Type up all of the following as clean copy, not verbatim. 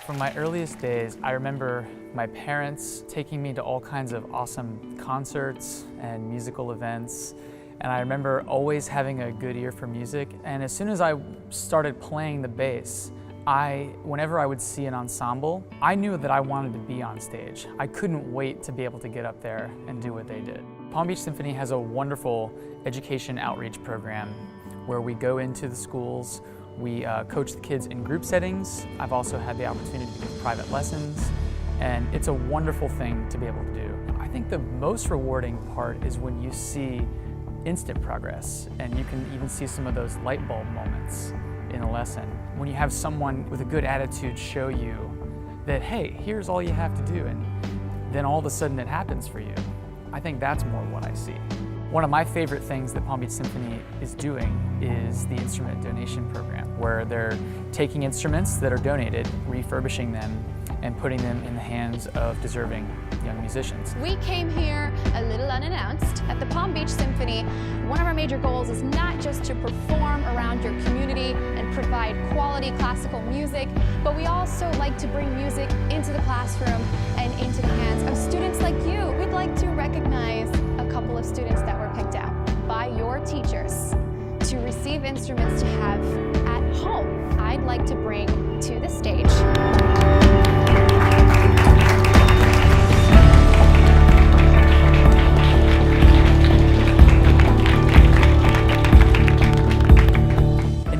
From my earliest days, I remember my parents taking me to all kinds of awesome concerts and musical events. And I remember always having a good ear for music. And as soon as I started playing the bass, whenever I would see an ensemble, I knew that I wanted to be on stage. I couldn't wait to be able to get up there and do what they did. Palm Beach Symphony has a wonderful education outreach program where we go into the schools. We coach the kids in group settings. I've also had the opportunity to give private lessons, and it's a wonderful thing to be able to do. I think the most rewarding part is when you see instant progress, and you can even see some of those light bulb moments in a lesson. When you have someone with a good attitude show you that, hey, here's all you have to do, and then all of a sudden it happens for you. I think that's more what I see. One of my favorite things that Palm Beach Symphony is doing is the instrument donation program, where they're taking instruments that are donated, refurbishing them, and putting them in the hands of deserving young musicians. We came here a little unannounced. At the Palm Beach Symphony, one of our major goals is not just to perform around your community and provide quality classical music, but we also like to bring music into the classroom and into the hands of students like you. We'd like to recognize a couple of students that were picked out by your teachers to receive instruments to have at home. I'd like to bring to the stage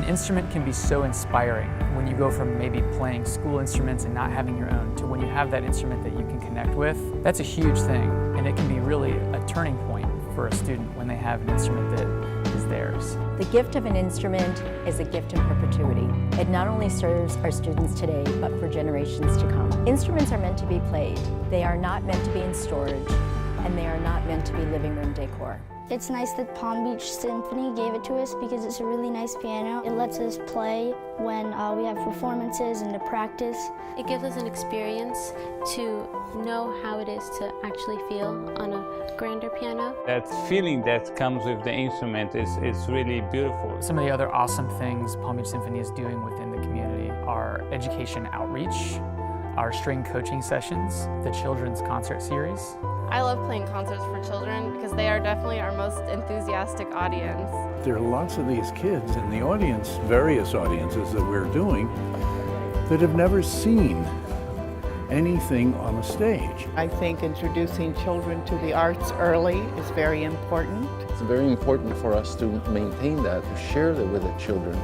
Instrument can be so inspiring when you go from maybe playing school instruments and not having your own to when you have that instrument that you can connect with. That's a huge thing, and it can be really a turning point for a student when they have an instrument that is theirs. The gift of an instrument is a gift in perpetuity. It not only serves our students today, but for generations to come. Instruments are meant to be played. They are not meant to be in storage, and they are not meant to be living room decor. It's nice that Palm Beach Symphony gave it to us because it's a really nice piano. It lets us play when we have performances and to practice. It gives us an experience to know how it is to actually feel on a grander piano. That feeling that comes with the instrument is really beautiful. Some of the other awesome things Palm Beach Symphony is doing within the community are education outreach, our string coaching sessions, the children's concert series. I love playing concerts for children because they are definitely our most enthusiastic audience. There are lots of these kids in the audience, various audiences that we're doing, that have never seen anything on a stage. I think introducing children to the arts early is very important. It's very important for us to maintain that, to share that with the children,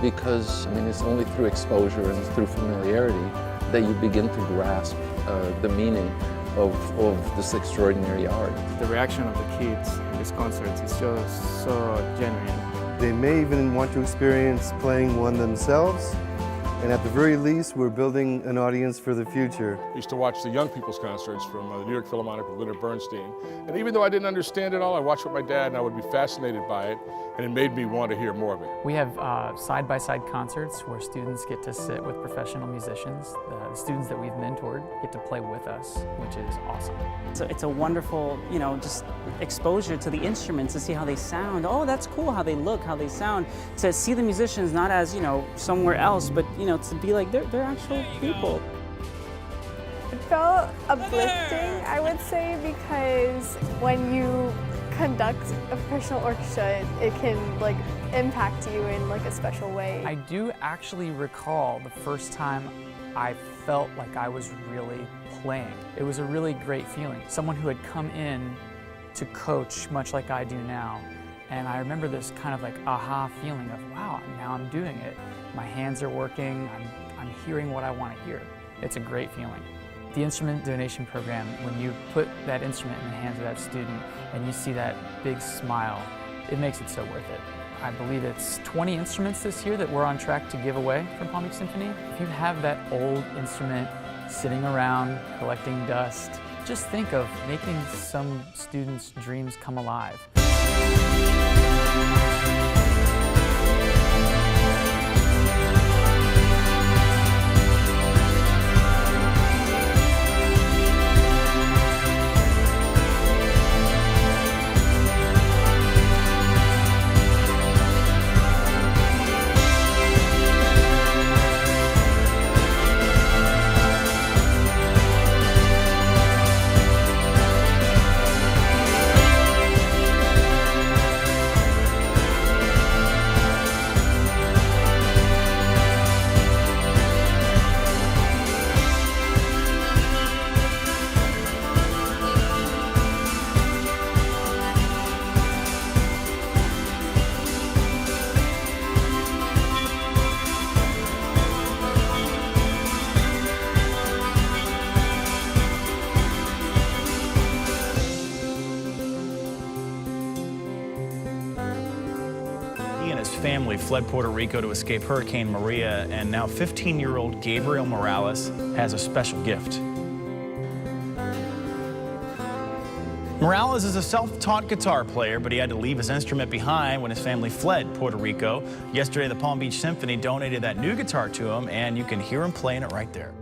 because it's only through exposure and through familiarity that you begin to grasp the meaning of this extraordinary art. The reaction of the kids in these concerts is just so genuine. They may even want to experience playing one themselves, and at the very least, we're building an audience for the future. I used to watch the young people's concerts from the New York Philharmonic with Leonard Bernstein, and even though I didn't understand it all, I watched with my dad and I would be fascinated by it, and it made me want to hear more of it. We have side-by-side concerts where students get to sit with professional musicians. The students that we've mentored get to play with us, which is awesome. So it's a wonderful, just exposure to the instruments to see how they sound. Oh, that's cool how they look, how they sound. To see the musicians not as, somewhere else, but, to be like, they're actual people. It felt uplifting, I would say, because when you conduct a professional orchestra, it can impact you in a special way. I do actually recall the first time I felt like I was really playing. It was a really great feeling. Someone who had come in to coach much like I do now, and I remember this kind of aha feeling of, wow, now I'm doing it. My hands are working, I'm hearing what I want to hear. It's a great feeling. The instrument donation program, when you put that instrument in the hands of that student and you see that big smile, it makes it so worth it. I believe it's 20 instruments this year that we're on track to give away from Palm Beach Symphony. If you have that old instrument sitting around collecting dust, just think of making some students' dreams come alive. family fled Puerto Rico to escape Hurricane Maria, and now 15-year-old Gabriel Morales has a special gift. Morales is a self-taught guitar player, but he had to leave his instrument behind when his family fled Puerto Rico. Yesterday, the Palm Beach Symphony donated that new guitar to him, and you can hear him playing it right there.